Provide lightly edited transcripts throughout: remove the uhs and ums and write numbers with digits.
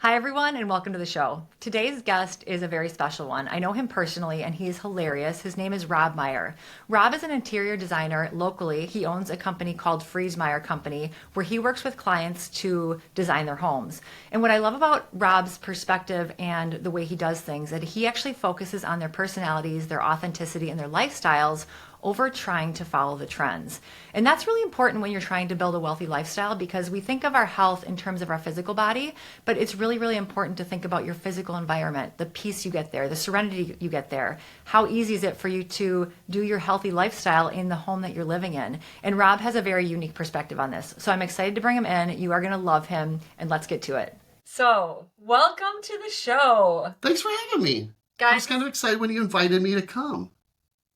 Hi, everyone, and welcome to the show. Today's guest is a very special one. I know him personally, and he is hilarious. His name is Robb Mier. Robb is an interior designer locally. He owns a company called Freeze Meyer Company, where he works with clients to design their homes. And what I love about Robb's perspective and the way he does things, that he actually focuses on their personalities, their authenticity, and their lifestyles over trying to follow the trends. And that's really important when you're trying to build a wealthy lifestyle because we think of our health in terms of our physical body, but it's really, really important to think about your physical environment, the peace you get there, the serenity you get there. How easy is it for you to do your healthy lifestyle in the home that you're living in? And Robb has a very unique perspective on this. So I'm excited to bring him in. You are going to love him, and let's get to it. So, welcome to the show. Thanks for having me. Guys, I was kind of excited when you invited me to come.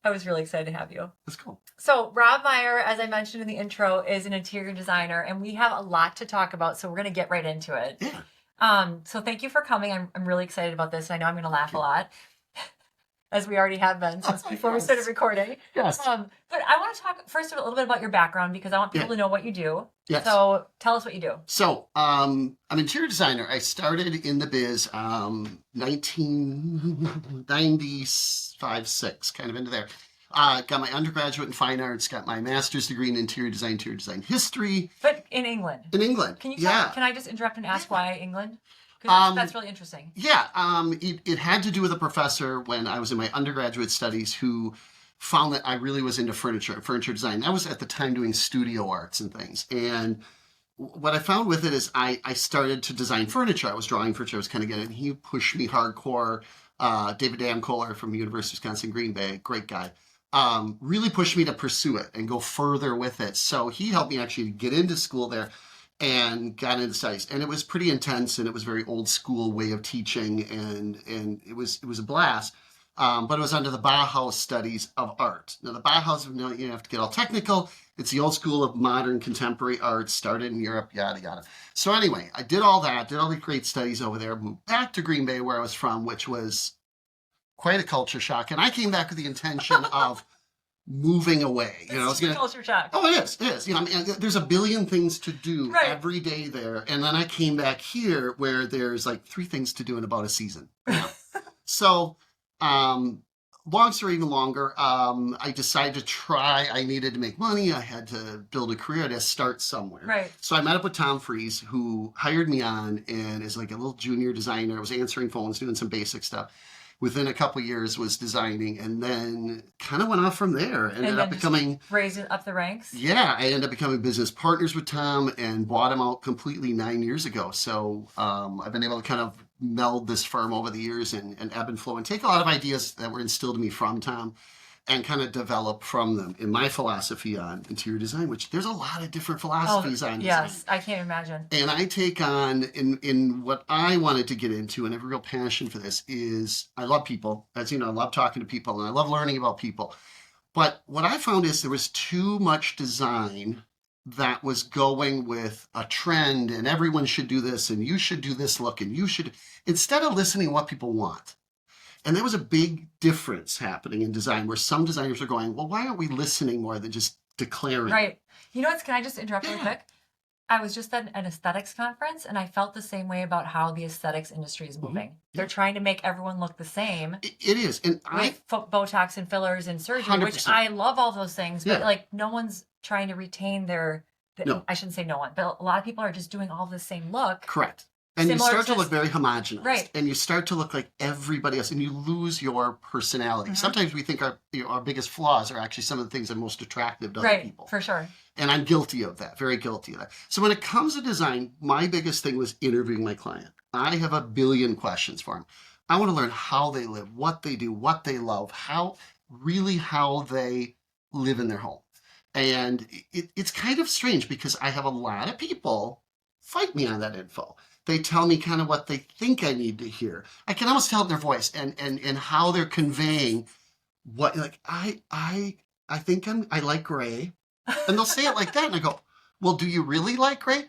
I was really excited to have you. That's cool. So Robb Mier, as I mentioned in the intro, is an interior designer, and we have a lot to talk about, so we're going to get right into it. Yeah. So thank you for coming. I'm really excited about this. I know I'm going to laugh a lot, as we already have been since before we started recording. Yes. But I want to talk first a little bit about your background because I want people to know what you do. Yes. So tell us what you do. So I'm an interior designer. I started in the biz 1995, 6, kind of into there. Got my undergraduate in fine arts, got my master's degree in interior design history. But in England. In England. Can you yeah. Can I just interrupt and ask why England? Because that's really interesting. Yeah. It had to do with a professor when I was in my undergraduate studies who found that I really was into furniture design. I was at the time doing studio arts and things. And what I found with it is I started to design furniture. I was drawing furniture. I was kind of getting it. He pushed me hardcore. David Kohler from the University of Wisconsin, Green Bay, great guy. Really pushed me to pursue it and go further with it. So he helped me actually get into school there and got into studies. And it was pretty intense and it was very old school way of teaching and it was a blast. But it was under the Bauhaus studies of art. Now the Bauhaus, you have to get all technical. It's the old school of modern contemporary art, started in Europe, yada, yada. So anyway, I did all that, did all the great studies over there, moved back to Green Bay where I was from, which was quite a culture shock. And I came back with the intention of moving away. It's a culture shock. Oh, it is. There's a billion things to do every day there. And then I came back here where there's like 3 things to do in about a season. So, long story even longer, I decided to try. I needed to make money. I had to build a career. I had to start somewhere. Right. So I met up with Tom Freeze, who hired me on and is like a little junior designer. I was answering phones, doing some basic stuff. Within a couple of years was designing and then kind of went off from there. Ended up becoming... Raising up the ranks? Yeah, I ended up becoming business partners with Tom and bought him out completely 9 years ago. So I've been able to kind of meld this firm over the years and ebb and flow and take a lot of ideas that were instilled in me from Tom and kind of develop from them in my philosophy on interior design, which there's a lot of different philosophies on design. Yes, I can't imagine. And I take on, in what I wanted to get into, and I have a real passion for this, is I love people. As you know, I love talking to people, and I love learning about people. But what I found is there was too much design that was going with a trend, and everyone should do this, and you should do this look, and you should, instead of listening to what people want. And there was a big difference happening in design where some designers are going, well, why aren't we listening more than just declaring? Right. You know what? Can I just interrupt really quick? I was just at an aesthetics conference and I felt the same way about how the aesthetics industry is moving. They're trying to make everyone look the same. It is. And with Botox and fillers and surgery, 100%. which I love all those things, but like no one's trying to retain No. I shouldn't say no one, but a lot of people are just doing all the same look. Correct. And you start to look very homogenized. Right. And you start to look like everybody else and you lose your personality. Sometimes we think our biggest flaws are actually some of the things that are most attractive to other people. Right, for sure. And I'm guilty of that, very guilty of that. So when it comes to design, my biggest thing was interviewing my client. I have a billion questions for them. I want to learn how they live, what they do, what they love, how they live in their home. And it's kind of strange because I have a lot of people fight me on that info. They tell me kind of what they think I need to hear. I can almost tell it in their voice and how they're conveying what, like, I think I like gray. And they'll say it like that. And I go, well, do you really like gray?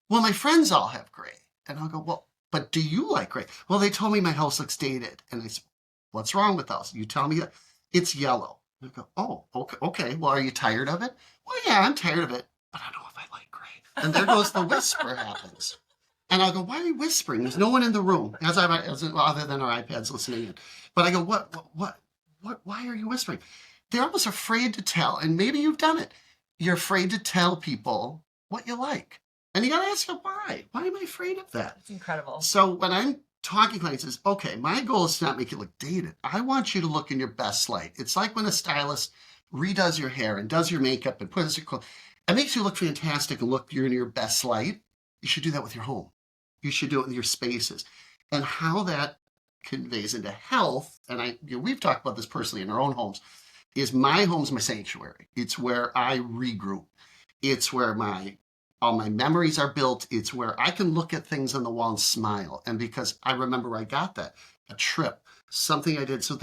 Well, my friends all have gray. And I'll go, well, but do you like gray? Well, they told me my house looks dated. And I said, what's wrong with those? You tell me that it's yellow. And I go, oh, okay. Well, are you tired of it? Well, yeah, I'm tired of it, but I don't know if I like gray. And there goes the whisper happens. And I'll go, why are you whispering? There's no one in the room, other than our iPads listening in. But I go, why are you whispering? They're almost afraid to tell, and maybe you've done it. You're afraid to tell people what you like. And you got to ask them why. Why am I afraid of that? It's incredible. So when I'm talking to clients is, okay, my goal is to not make you look dated. I want you to look in your best light. It's like when a stylist redoes your hair and does your makeup and puts your clothes. It makes you look fantastic and look you're in your best light. You should do that with your home. You should do it with your spaces. And how that conveys into health, and we've talked about this personally in our own homes, is my home's my sanctuary. It's where I regroup. It's where all my memories are built. It's where I can look at things on the wall and smile. And because I remember where I got that, a trip, something I did. So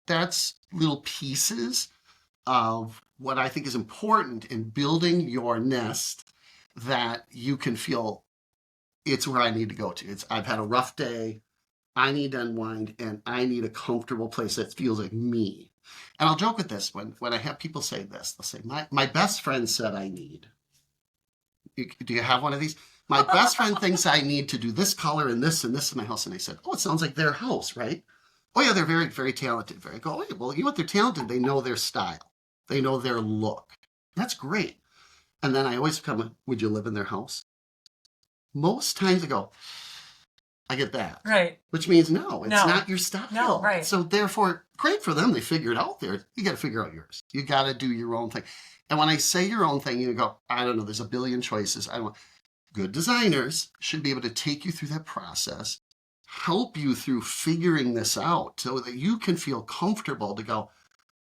that's little pieces of what I think is important in building your nest that you can feel it's where I need to go to. I've had a rough day. I need to unwind and I need a comfortable place that feels like me. And I'll joke with this when I have people say this, they'll say, my best friend said I need. Do you have one of these? My best friend thinks I need to do this color and this in my house. And I said, oh, it sounds like their house, right? Oh yeah, they're very, very talented. Very go, oh, yeah, well, you know what? They're talented. They know their style. They know their look. That's great. And then I always come, would you live in their house? Most times I get that. Right. Which means no, it's not your style. No, right. So therefore, great for them. They figure it out there. You got to figure out yours. You got to do your own thing. And when I say your own thing, you go, I don't know, there's a billion choices. Good designers should be able to take you through that process, help you through figuring this out so that you can feel comfortable to go,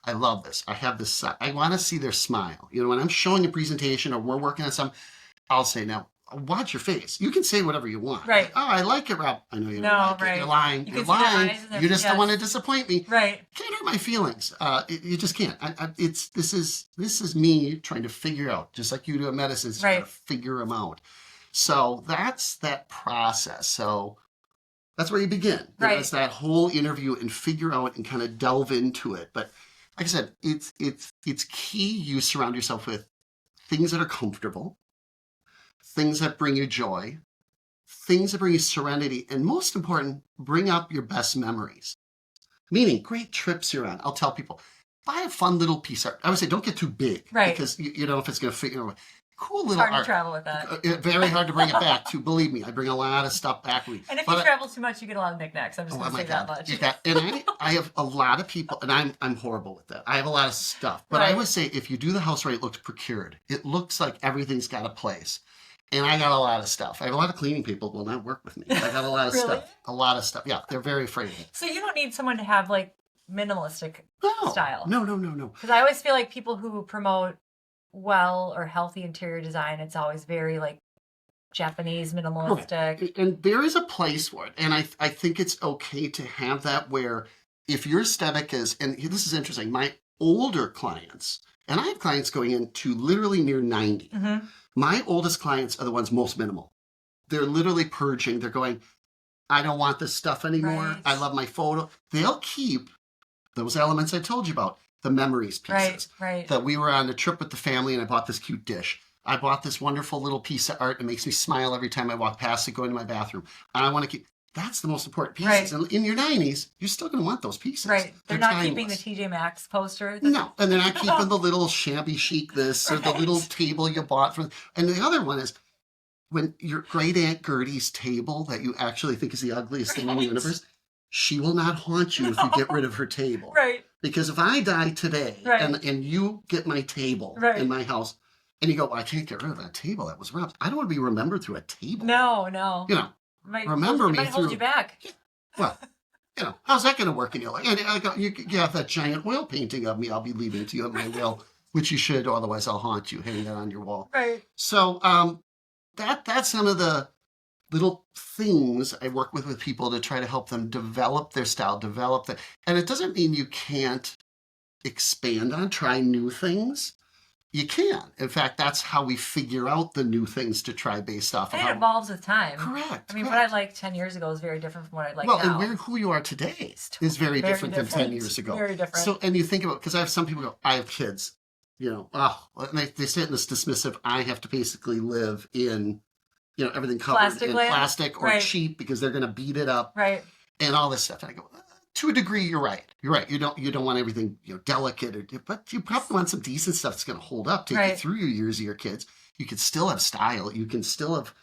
I love this. I have this. I want to see their smile. When I'm showing a presentation or we're working on something, I'll say, now, watch your face. You can say whatever you want. Right. Oh, I like it, Rob. I know you don't like it. You're lying. You're lying. You just don't want to disappoint me. Right. Can't hurt my feelings. You just can't. This is me trying to figure out, just like you do in medicine, trying to figure them out. So that's that process. So that's where you begin. Right. It's that whole interview and figure out and kind of delve into it. But like I said, it's key you surround yourself with things that are comfortable, things that bring you joy, things that bring you serenity, and most important, bring up your best memories. Meaning great trips you're on. I'll tell people, buy a fun little piece of art. I would say don't get too big. Right. Because you know if it's going to fit your cool little it's hard art. To travel with that. Very hard to bring it back too. Believe me, I bring a lot of stuff back with me. And if you travel too much, you get a lot of knickknacks. I'm just going to say that much. And I have a lot of people, and I'm horrible with that. I have a lot of stuff. But I would say if you do the house right, it looks procured. It looks like everything's got a place. And I got a lot of stuff. I have a lot of cleaning people who will not work with me. I got a lot of stuff. A lot of stuff. Yeah, they're very afraid of it. So you don't need someone to have minimalistic style. No. Because I always feel like people who promote well or healthy interior design, it's always very Japanese minimalistic. Right. And there is a place for it. And I think it's okay to have that where if your aesthetic is, and this is interesting, my older clients, and I have clients going into literally near 90. Mm-hmm. My oldest clients are the ones most minimal. They're literally purging. They're going, I don't want this stuff anymore. Right. I love my photo. They'll keep those elements I told you about, the memories pieces. Right. That we were on a trip with the family and I bought this cute dish. I bought this wonderful little piece of art. It makes me smile every time I walk past it, go into my bathroom. I want to keep, that's the most important pieces. Right. And in your 90s, you're still going to want those pieces. Right. They're not timeless. Keeping the TJ Maxx poster. No. And they're not keeping the little shabby chic this or the little table you bought from. And the other one is when your great Aunt Gertie's table that you actually think is the ugliest thing in the universe, she will not haunt you if you get rid of her table. Right. Because if I die today and you get my table in my house and you go, well, I can't get rid of that table. That was Rob's. I don't want to be remembered through a table. No. Remember me through. Hold you back. Well, how's that going to work in your life? And I go, you have that giant oil painting of me. I'll be leaving it to you at my will, which you should. Otherwise, I'll haunt you. Hang that on your wall. Right. So that's some of the little things I work with people to try to help them develop their style, and it doesn't mean you can't expand on, try new things. You can. In fact, that's how we figure out the new things to try based off of how it evolves with time. Correct. I mean, what I liked 10 years ago is very different from what I like now. Well, and who you are today is very different than 10 years ago. Very different. So, and you think about, because I have some people go, I have kids, and they say it in this dismissive, I have to basically live in everything covered Plastic in land? plastic or Right. cheap because they're going to beat it up Right. and all this stuff. And I go, to a degree, you're right. You're right. You don't want everything delicate, but you probably want some decent stuff that's going to hold up, take you Right. through your years of your kids. You can still have style. You can still have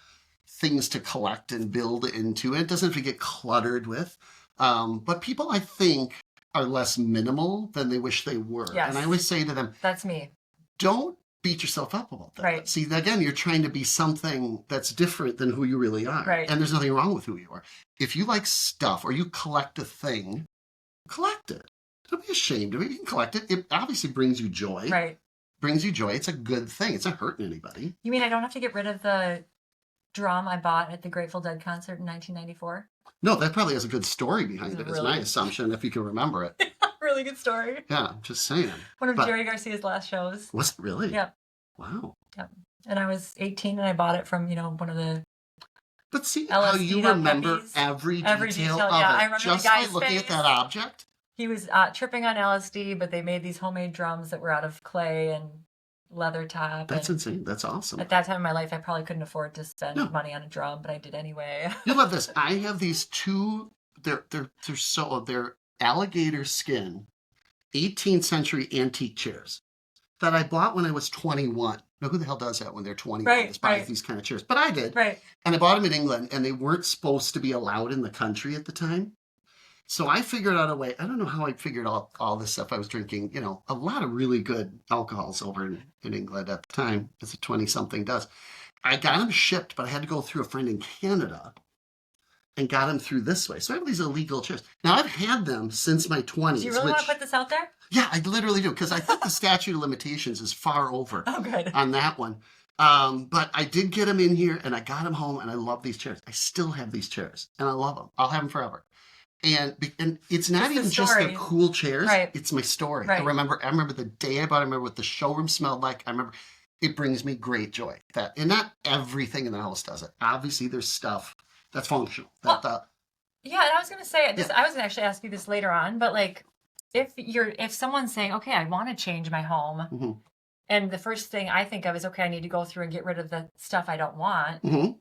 things to collect and build into. And it doesn't have to get cluttered with. But people, I think, are less minimal than they wish they were. Yes. And I always say to them, That's me. don't beat yourself up about that. Right. See, again, you're trying to be something that's different than who you really are. Right. And there's nothing wrong with who you are. If you like stuff or you collect a thing, collect it. Don't be ashamed of it. You can collect it. It obviously brings you joy. Right. Brings you joy. It's a good thing. It's not hurting anybody. You mean I don't have to get rid of the drum I bought at the Grateful Dead concert in 1994? No, that probably has a good story behind it, is Really? my assumption, if you can remember it. Really good story. Yeah, I'm just saying. One of But- Jerry Garcia's last shows. Was it really? Yep. Wow. Yep. And I was 18 and I bought it from, one of the But see how you LSD'd up remember hippies. every Every detail detail, of yeah, it I remember the just by guy's looking at face. that object. He was tripping on LSD, but they made these homemade drums that were out of clay and leather top. That's and insane. That's awesome. at that time in my life, I probably couldn't afford to spend No. money on a drum, but I did anyway. You'll love this. I have these two. They're alligator skin, 18th century antique chairs that I bought when I was 21. Now, who the hell does that when they're 21? Right, Just buys right. these kind of chairs. But I did. Right. And I bought them in England, and they weren't supposed to be allowed in the country at the time. So I figured out a way. I don't know how I figured out all this stuff. I was drinking, a lot of really good alcohols over in England at the time, as a 20-something does. I got them shipped, but I had to go through a friend in Canada and got them through this way. So I have these illegal chairs. Now, I've had them since my 20s. Do you really want to put this out there? Yeah, I literally do, because I think the statute of limitations is far over Oh, good. on that one. But I did get them in here, and I got them home, and I love these chairs. I still have these chairs, and I love them. I'll have them forever. And it's not It's the even just the story. cool chairs. Right. It's my story. Right. I remember the day I bought it. I remember what the showroom smelled like. I remember it brings me great joy. And not everything in the house does it. Obviously, there's stuff that's functional. Yeah, and I was going to say this. Yeah. I was going to actually ask you this later on, but like, if someone's saying, okay, I want to change my home, Mhm. and the first thing I think of is, okay, I need to go through and get rid of the stuff I don't want. Mhm.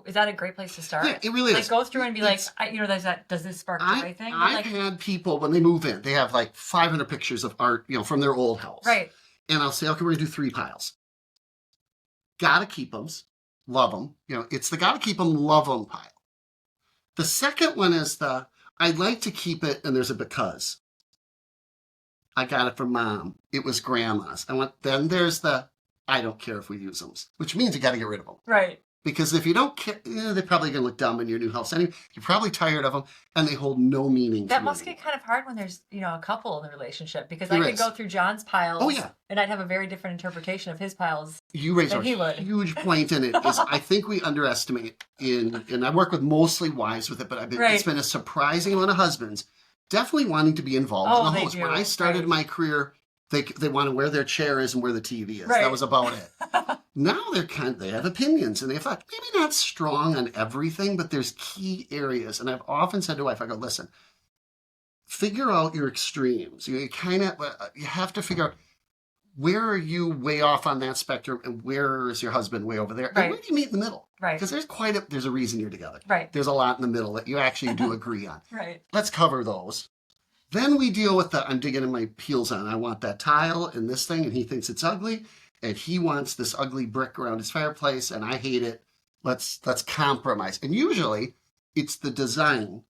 Is that a great place to start? Yeah, it really Like is. go through and be like, It's- does this spark I've joy thing? But, like, had people, when they move in, they have like 500 pictures of art, from their old house. right. And I'll say, okay, we're going to do 3 piles. Gotta keep them. Love them. It's the gotta keep them, love them pile. The second one is I'd like to keep it, and there's a because. I got it from mom. It was grandma's. Then there's I don't care if we use them, which means you got to get rid of them. Right. Because if you don't care, they're probably going to look dumb in your new house anyway. You're probably tired of them, and they hold no meaning to That you must anymore. get kind of hard when there's, a couple in the relationship, because There I could is. go through John's piles. Oh, yeah. And I'd have a very different interpretation of his piles. You raise than a he would. huge point in it. Is I think we underestimate and I work with mostly wives with it, but Right. it's been a surprising amount of husbands definitely wanting to be involved Oh, in the they house. do. When I started Right. my career, they want to where their chair is and where the TV is. Right. That was about it. Now they have opinions, and they have thought maybe not strong on everything, but there's key areas. And I've often said to wife, I go, listen, figure out your extremes. You have to figure out, where are you way off on that spectrum, and where is your husband way over there? Right. And where do you meet in the middle? Right. Because there's a reason you're together. Right. There's a lot in the middle that you actually do agree on. Right. Let's cover those. Then we deal with I'm digging in my heels on. I want that tile and this thing, and he thinks it's ugly, and he wants this ugly brick around his fireplace, and I hate it. Let's compromise. And usually, it's the design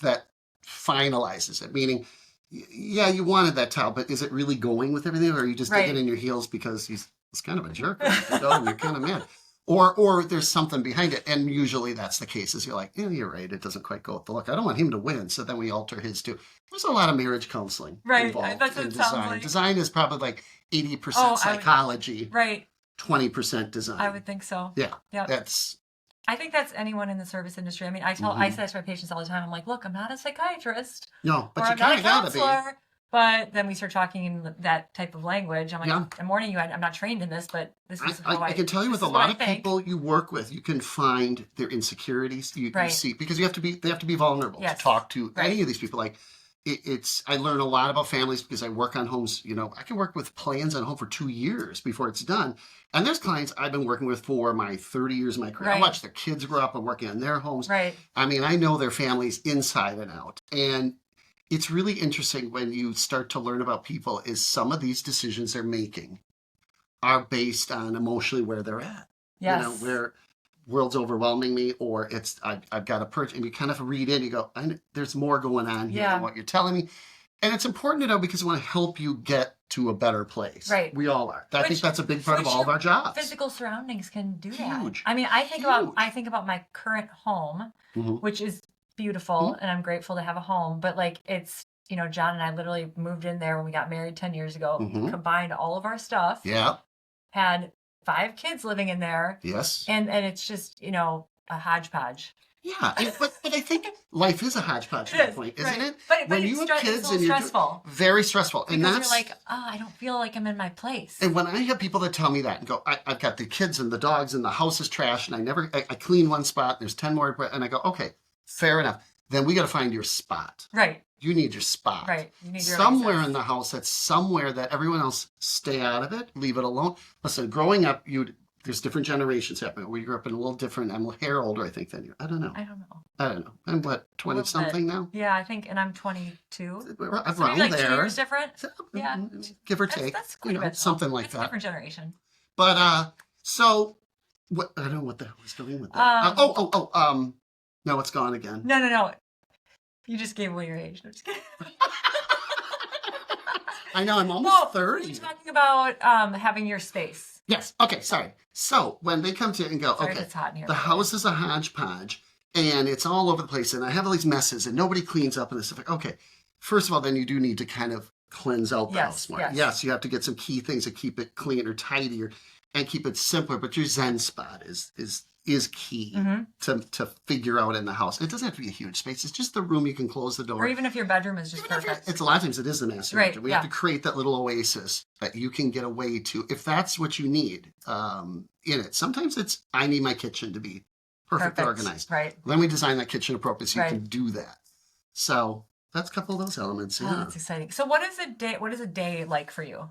that finalizes it. Meaning, yeah, you wanted that tile, but is it really going with everything, or are you just Right. digging in your heels because he's kind of a jerk, and you're kind of mad? Or there's something behind it, and usually that's the case. Is you're like, yeah, you're right, it doesn't quite go with the look. I don't want him to win, so then we alter his too. There's a lot of marriage counseling Right, involved that's what in it sounds design. like. Design is probably like 80% Oh, I would- psychology, Right. 20% design. I would think so. Yeah, Yeah. that's I think that's anyone in the service industry. I mean, I Mm-hmm. say that to my patients all the time. I'm like, look, I'm not a psychiatrist, no, but or you I'm not kind a of gotta be. counselor. But then we start talking in that type of language. I'm like, Yeah. I'm warning you, I'm not trained in this, but this is how I can tell you this with a is what lot I of think. people you work with, you can find their insecurities. You Right. see, because they have to be vulnerable Yes. to talk to Right. any of these people. Like, I learn a lot about families because I work on homes. I can work with plans on a home for 2 years before it's done. And there's clients I've been working with for my 30 years of my career. I Right. watch their kids grow up. I'm working on their homes. Right. I mean, I know their families inside and out. And it's really interesting when you start to learn about people is some of these decisions they're making are based on emotionally where they're at. Yes. Where world's overwhelming me, or I've got a purchase, and you kind of read in, you go, there's more going on here than what you're telling me. And it's important to know because I want to help you get to a better place. Right. We all are. I think that's a big part of all of our jobs. Physical surroundings can do that. Huge. I mean, I think about my current home, which is beautiful, and I'm grateful to have a home. But like, it's John and I literally moved in there when we got married 10 years ago. Combined all of our stuff. Yeah. Had 5 kids living in there. Yes. And it's just a hodgepodge. Yeah, but I think life is a hodgepodge at that point, isn't it? But when you have kids, it's stressful. Very stressful, because you're like, I don't feel like I'm in my place. And when I have people that tell me that and go, I've got the kids and the dogs and the house is trash, and I clean one spot, and there's 10 more, and I go, okay, fair enough. Then we got to find your spot. Right. You need your spot. Right. You need your somewhere in the house that's somewhere that everyone else stay out of it, leave it alone. Listen, growing up, there's different generations happening. We grew up in a little different. I'm a hair older, I think, than you. I don't know. I'm what, 20 something now? Yeah, I think, and I'm 22. Around so maybe like there. 2 years different. Yeah. Give or take. That's quite a bit, something like it's that. A different generation. But so what? I don't know what the hell was doing with that. No, it's gone again. No. You just gave away your age. No, just kidding. I know, I'm almost 30. We're talking about having your space. Yes. Okay, sorry. So when they come to and go, sorry, okay, it's hot in here, the house is a hodgepodge and it's all over the place and I have all these messes and nobody cleans up and it's like, okay, first of all, then you do need to kind of cleanse out the house more. Yes, you have to get some key things to keep it clean or tidier and keep it simpler, but your Zen spot is key to figure out in the house. It doesn't have to be a huge space. It's just the room you can close the door. Or even if your bedroom is just perfect. It's a lot of times it is the master bedroom. We have to create that little oasis that you can get away to if that's what you need in it. Sometimes it's, I need my kitchen to be perfect. Organized. Right. Then we design that kitchen appropriately so you can do that. So that's a couple of those elements. Yeah. Oh, that's exciting. So what is a day like for you?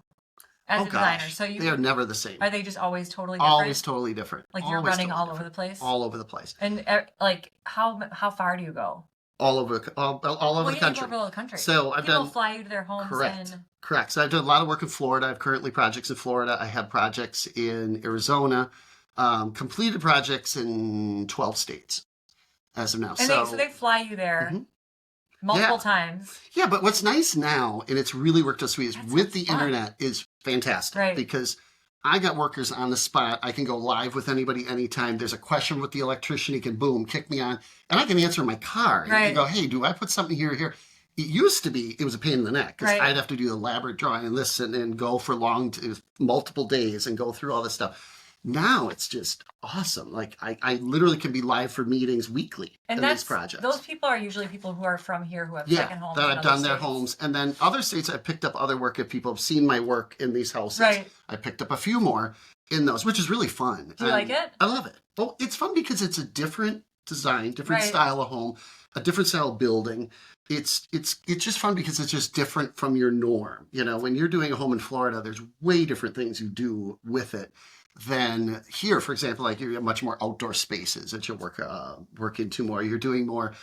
As a designer, so they are never the same. Are they just always totally different? Always totally different. Like you're running all over the place. All over the place. And like how far do you go? All over the country. All over the country. So people fly you to their homes. Correct. So I've done a lot of work in Florida. I have currently projects in Florida. I have projects in Arizona. Completed projects in 12 states as of now. And so they fly you there. Multiple times. Yeah, but what's nice now, and it's really worked out sweet, is with the internet is fantastic. Right. Because I got workers on the spot. I can go live with anybody anytime. There's a question with the electrician. He can, boom, kick me on. And I can answer in my car. Right. And go, hey, do I put something here or here? It used to be, it was a pain in the neck. Because I'd have to do elaborate drawing and listen and go for multiple days and go through all this stuff. Now it's just awesome. Like I literally can be live for meetings weekly in these projects. Those people are usually people who are from here who have second homes. That I've done their homes. And then other states I've picked up other work if people have seen my work in these houses. Right. I picked up a few more in those, which is really fun. Do you like it? I love it. Well, it's fun because it's a different design, different style of home, a different style of building. It's just fun because it's just different from your norm. When you're doing a home in Florida, there's way different things you do with it than here. For example, like you have much more outdoor spaces that you'll work into more. You're doing more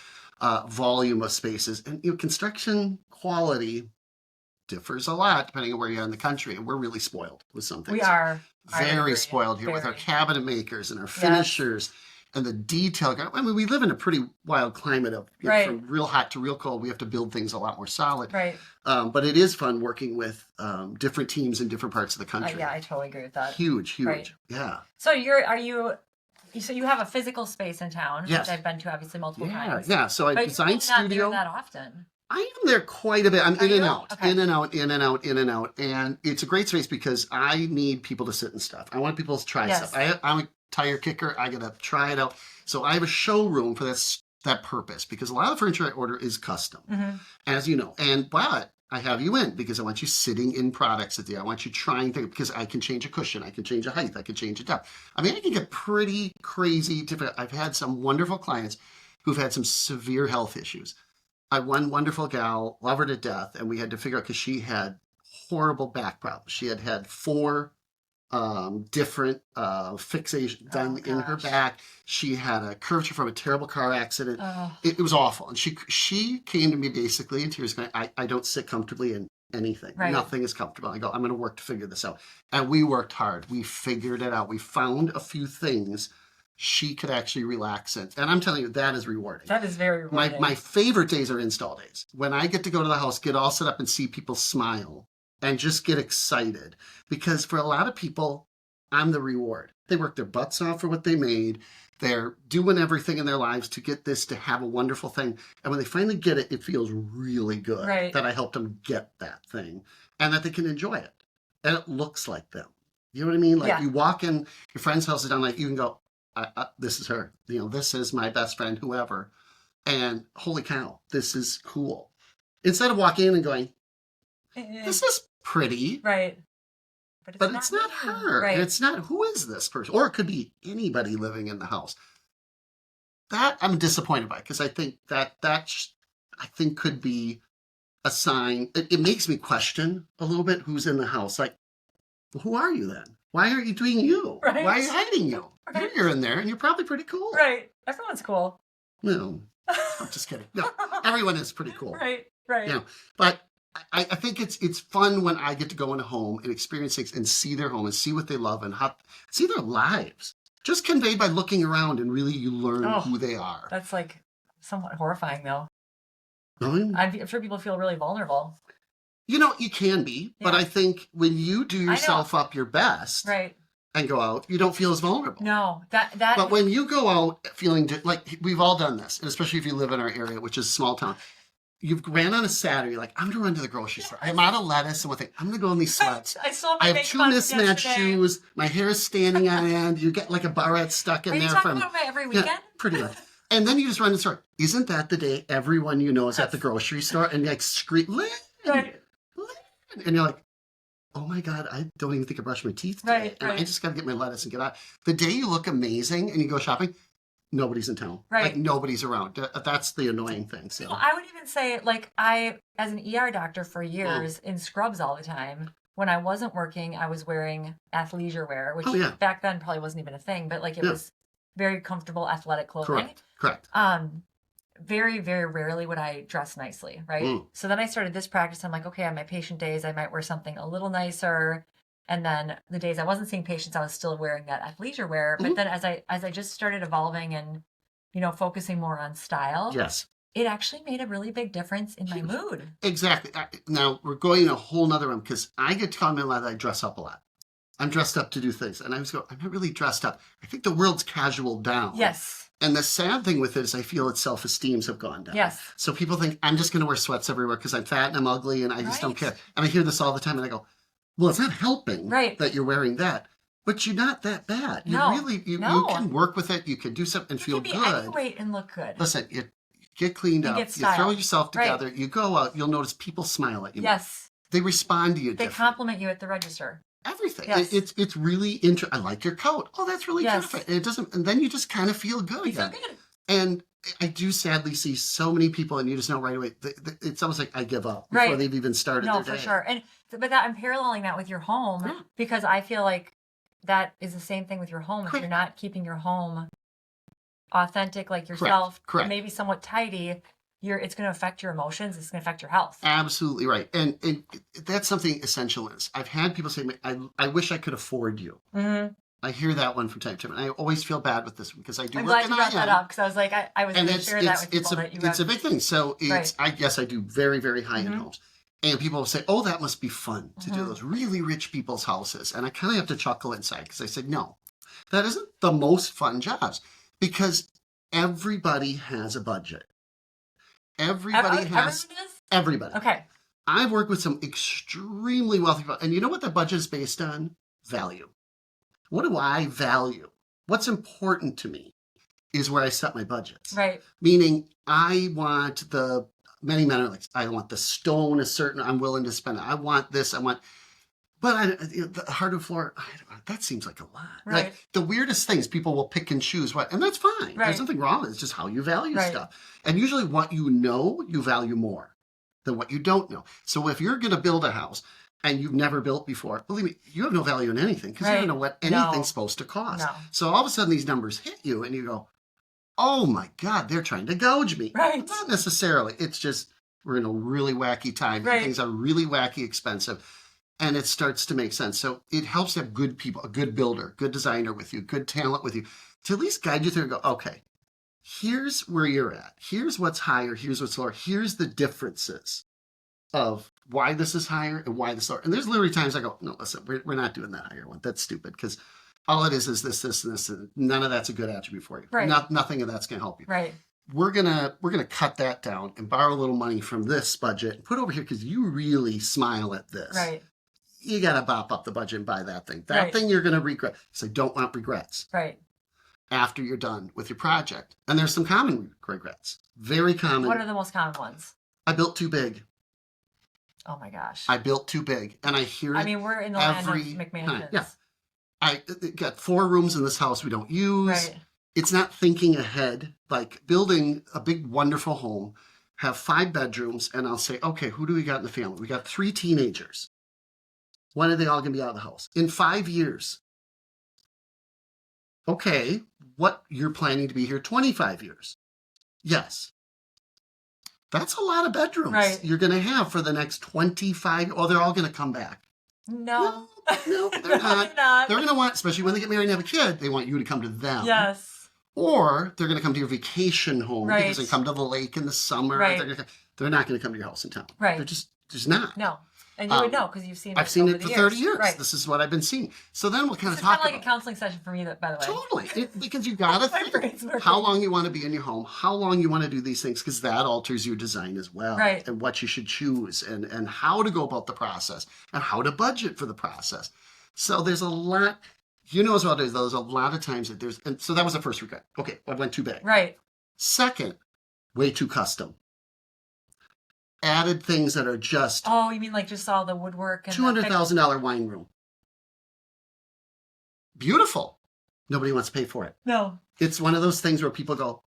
volume of spaces, and construction quality differs a lot depending on where you're in the country. And we're really spoiled with some things. We are very spoiled here with our cabinet makers and our finishers and the detail. I mean, we live in a pretty wild climate of from real hot to real cold. We have to build things a lot more solid. Right. But it is fun working with different teams in different parts of the country. Yeah, I totally agree with that. Huge. Right. Yeah. So you have a physical space in town, which I've been to obviously multiple times. Yeah. So I design studio. Not that often. I am there quite a bit. I'm in and out, in and out. And it's a great space because I need people to sit and stuff. I want people to try stuff. I'm a tire kicker. I got to try it out. So I have a showroom for that purpose because a lot of the furniture I order is custom, as you know. But I have you in because I want you sitting in products at the I want you trying things because I can change a cushion. I can change a height. I can change a depth. I mean, I can get pretty crazy different. I've had some wonderful clients who've had some severe health issues. I one wonderful gal, love her to death, and we had to figure out because she had horrible back problems. She had had four different fixation done in her gosh. back. She had a curvature from a terrible car accident. Oh, It was awful. And she came to me basically in tears going, I don't sit comfortably in anything. right. Nothing is comfortable. I go, I'm going to work to figure this out. And we worked hard. We figured it out. We found a few things she could actually relax in. And I'm telling you, that is rewarding. That is very rewarding. My favorite days are install days. When I get to go to the house, get all set up and see people smile and just get excited. Because for a lot of people, I'm the reward. They work their butts off for what they made. They're doing everything in their lives to get this, to have a wonderful thing. And when they finally get it, it feels really good Right. that I helped them get that thing and that they can enjoy it. And it looks like them. You know what I mean? Like Yeah. you walk in your friend's house is down, like you can go, this is her. You know, this is my best friend, whoever. And holy cow, this is cool. Instead of walking in and going, this is pretty. Right. But it's not me. her. Right. It's not, who is this person? Or it could be anybody living in the house. That I'm disappointed by because I think that I think could be a sign. It makes me question a little bit who's in the house. Like, well, who are you then? Why aren't you doing you? Right. Why are you hiding you? Right. You're in there and you're probably pretty cool. Right. Everyone's cool. No, I'm just kidding. No, everyone is pretty cool. Right. Right. You know, but I think it's fun when I get to go in a home and experience things and see their home and see what they love and see their lives. Just conveyed by looking around and really you learn who they are. That's like somewhat horrifying though. Really? I'm sure people feel really vulnerable. You know, you can be, but Yeah. I think when you do yourself up your best Right. and go out, you don't feel as vulnerable. No, that. But when you go out feeling like we've all done this, and especially if you live in our area, which is a small town, you've ran on a Saturday, like, I'm going to run to the grocery store. I'm out of lettuce and one thing. I'm going to go in these sweats. I saw I have two mismatched shoes. My hair is standing on end. You get like a barrette stuck in Are you there talking from about my every weekend? Yeah, pretty much. And then you just run to the store. Isn't that the day everyone you know is at the grocery store and like scream, Lynn, Right. Lynn, and you're like, oh my God, I don't even think I brushed my teeth today. Right, And right. I just got to get my lettuce and get out. The day you look amazing and you go shopping, nobody's in town. Right. Like nobody's around. That's the annoying thing. So Well, I would even say, like, I, as an ER doctor for years, in scrubs all the time. When I wasn't working, I was wearing athleisure wear, which Oh, yeah. back then probably wasn't even a thing, but like it Yeah. was very comfortable athletic clothing. Correct. Very, very rarely would I dress nicely, right? Mm. So then I started this practice. I'm like, okay, on my patient days, I might wear something a little nicer. And then the days I wasn't seeing patients, I was still wearing that athleisure wear. But Mhm. then as I just started evolving and, focusing more on style, Yes. it actually made a really big difference in my mood. Exactly. Now we're going a whole nother room because I get commented a lot that I dress up a lot. I'm dressed up to do things. And I always go, I'm not really dressed up. I think the world's casual down. Yes. And the sad thing with it is I feel its self-esteems have gone down. Yes. So people think I'm just going to wear sweats everywhere because I'm fat and I'm ugly and I just don't Right. care. And I hear this all the time and I go, well, it's not helping Right. that you're wearing that. But you're not that bad. You No. really, you No. can work with it. You can do something and You feel can be any good. weight and look good. Listen, you get cleaned You up. get You throw style. yourself Right. together. You go out. You'll notice people smile at you. Yes. They respond to you They different. compliment you at the register. Everything. Yes. It's really interesting. I like your coat. Oh, that's really Yes. terrific. And it doesn't. And then you just kind of feel good. You feel again. good. And I do sadly see so many people, and you just know right away. It's almost like I give up before Right. they've even started No, their for day. sure. But that I'm paralleling that with your home Yeah. because I feel like that is the same thing with your home. If Correct. you're not keeping your home authentic, like yourself, Correct. maybe somewhat tidy, it's going to affect your emotions. It's going to affect your health. Absolutely right. And that's something essential is. I've had people say, I wish I could afford you. Mm-hmm. I hear that one from time to time. And I always feel bad with this one because I do I'm work glad in you brought that IM. up because I was like, I was And going to share that with people that you it's a big thing. So Right. I guess I do very, very high-end Mhm. homes. And people will say, oh, that must be fun to do Mhm. those really rich people's houses. And I kind of have to chuckle inside because I said, no, that isn't the most fun jobs because everybody has a budget. Everybody has, Everyone does? everybody. Okay. I've worked with some extremely wealthy people. And you know what the budget is based on? Value. What do I value? What's important to me is where I set my budgets. Right. Meaning, I want many men are like, I want the stone a certain, I'm willing to spend it. I want this, But the hardwood floor, that seems like a lot. Right. Like the weirdest things, people will pick and choose what, and that's fine. Right. There's nothing wrong with it. It's just how you value Right. stuff. And usually what you know, you value more than what you don't know. So if you're going to build a house and you've never built before, believe me, you have no value in anything because you Right. don't know what No. anything's supposed to cost. No. So all of a sudden these numbers hit you and you go, oh my God, they're trying to gouge me. Right. Not necessarily. It's just we're in a really wacky time. Right. Things are really wacky expensive. And it starts to make sense. So it helps to have good people, a good builder, good designer with you, good talent with you, to at least guide you through and go, okay, here's where you're at. Here's what's higher. Here's what's lower. Here's the differences of why this is higher and why this is lower. And there's literally times I go, no, listen, we're not doing that higher one. That's stupid because all it is this, and this, and none of that's a good attribute for you. Right. Nothing of that's going to help you. Right. We're gonna cut that down and borrow a little money from this budget and put it over here because you really smile at this. Right. You got to bop up the budget and buy that thing. That thing you're going to regret. So I don't want regrets. Right. After you're done with your project. And there's some common regrets. Very common. What are the most common ones? I built too big. Oh my gosh. I built too big. And I hear it I mean, we're in the land of every McMansions. time. Yeah. I got 4 rooms in this house we don't use. Right. It's not thinking ahead. Like building a big, wonderful home, have 5 bedrooms, and I'll say, okay, who do we got in the family? We got 3 teenagers. When are they all going to be out of the house? In 5 years. Okay, what, you're planning to be here 25 years? Yes. That's a lot of bedrooms you're going to have for the next 25. Oh, they're all going to come back. No. No, they're not. They're going to want, especially when they get married and have a kid, they want you to come to them. Yes. Or they're going to come to your vacation home Right. because they come to the lake in the summer. Right. They're not going to come to your house in town. Right. They're just not. No. And you would know because you've seen it. I've seen over it the for 30 years. Right. This is what I've been seeing. So then we'll kind This of is kind talk of like about a counseling session for me, by the way. Totally. Because you got to My brain's think working. how long you want to be in your home, how long you want to do these things, because that alters your design as well. Right. And what you should choose and how to go about the process and how to budget for the process. So there's a lot, you know as well as there's a lot of times that and so that was the first regret. Okay, I went too big. Right. Second, way too custom. Added things that are just Oh, you mean like just all the woodwork and $200,000 wine room. Beautiful. Nobody wants to pay for it. No. It's one of those things where people go,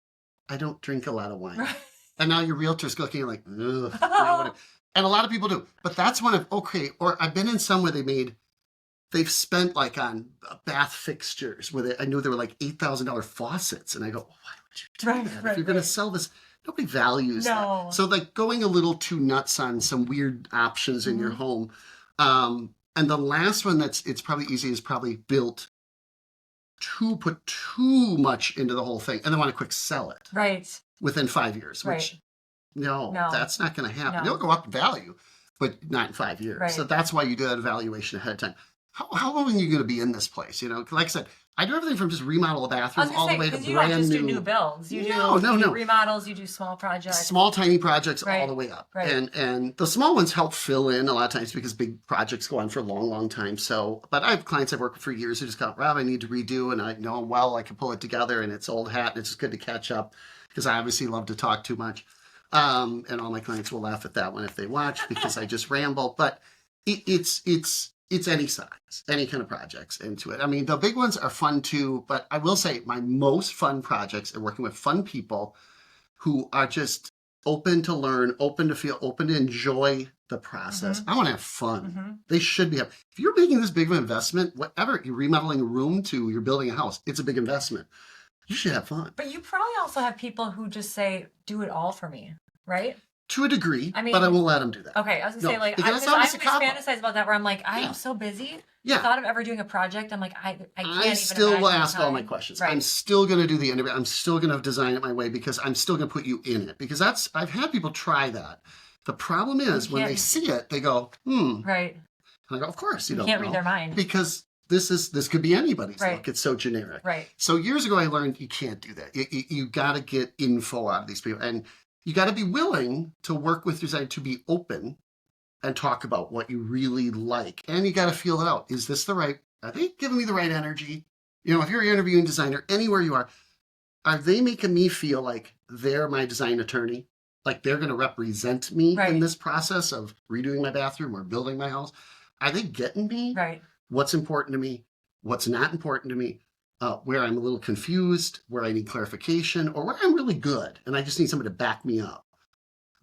I don't drink a lot of wine. Right. And now your realtor's looking at like, ugh. And a lot of people do. But that's one of, okay, or I've been in some where they've spent like on bath fixtures where I knew they were like $8,000 faucets. And I go, why would you do Right, that? right, If you're going to sell this, nobody values No. that. So like going a little too nuts on some weird options in your home. And the last one it's probably easy is probably put too much into the whole thing and then want to quick sell it Right. within 5 years, Right. which no, No. that's not going to happen. No. It'll go up in value, but not in 5 years. Right. So that's why you do that evaluation ahead of time. How long are you going to be in this place? You know, like I said, I do everything from just remodel a I bathroom was all going the to way say, to because you don't brand just new. do new builds. You No, do remodels, you do small projects. Small, tiny projects all Right. the way up. Right. And the small ones help fill in a lot of times because big projects go on for a long, long time. So, but I have clients I've worked with for years who just go, Rob, I need to redo. And I know, well, I can pull it together and it's old hat and it's just good to catch up because I obviously love to talk too much. And all my clients will laugh at that one if they watch because I just ramble. But it's any size, any kind of projects into it. I mean, the big ones are fun too, but I will say my most fun projects are working with fun people who are just open to learn, open to feel, open to enjoy the process. I want to have fun. They should be. If you're making this big of an investment, whatever, you're remodeling a room to you're building a house, it's a big investment. You should have fun. But you probably also have people who just say, do it all for me, right? To a degree, I mean- but I won't let them do that. Okay, I was gonna say like because I that's always a cop-out. fantasize about that where I'm like I Yeah. am so busy. Yeah. The thought of ever doing a project, I'm like I can't. I even still will imagine ask the all my time. questions. Right. I'm still going to do the interview. I'm still going to design it my way because I'm still going to put you in it. Because I've had people try that. The problem is when they can't- see it, they go, Right. And I go, of course you don't can't read know. their mind. Because this could be anybody's Right. look. It's so generic. Right. So years ago, I learned you can't do that. You got to get info out of these people. And you got to be willing to work with your designer to be open and talk about what you really like. And you got to feel it out. Is this the right, are they giving me the right energy? You know, if you're an interviewing designer, anywhere you are they making me feel like they're my design attorney? Like they're going to represent me Right. in this process of redoing my bathroom or building my house? Are they getting me? Right. What's important to me? What's not important to me? Where I'm a little confused, where I need clarification, or where I'm really good and I just need somebody to back me up.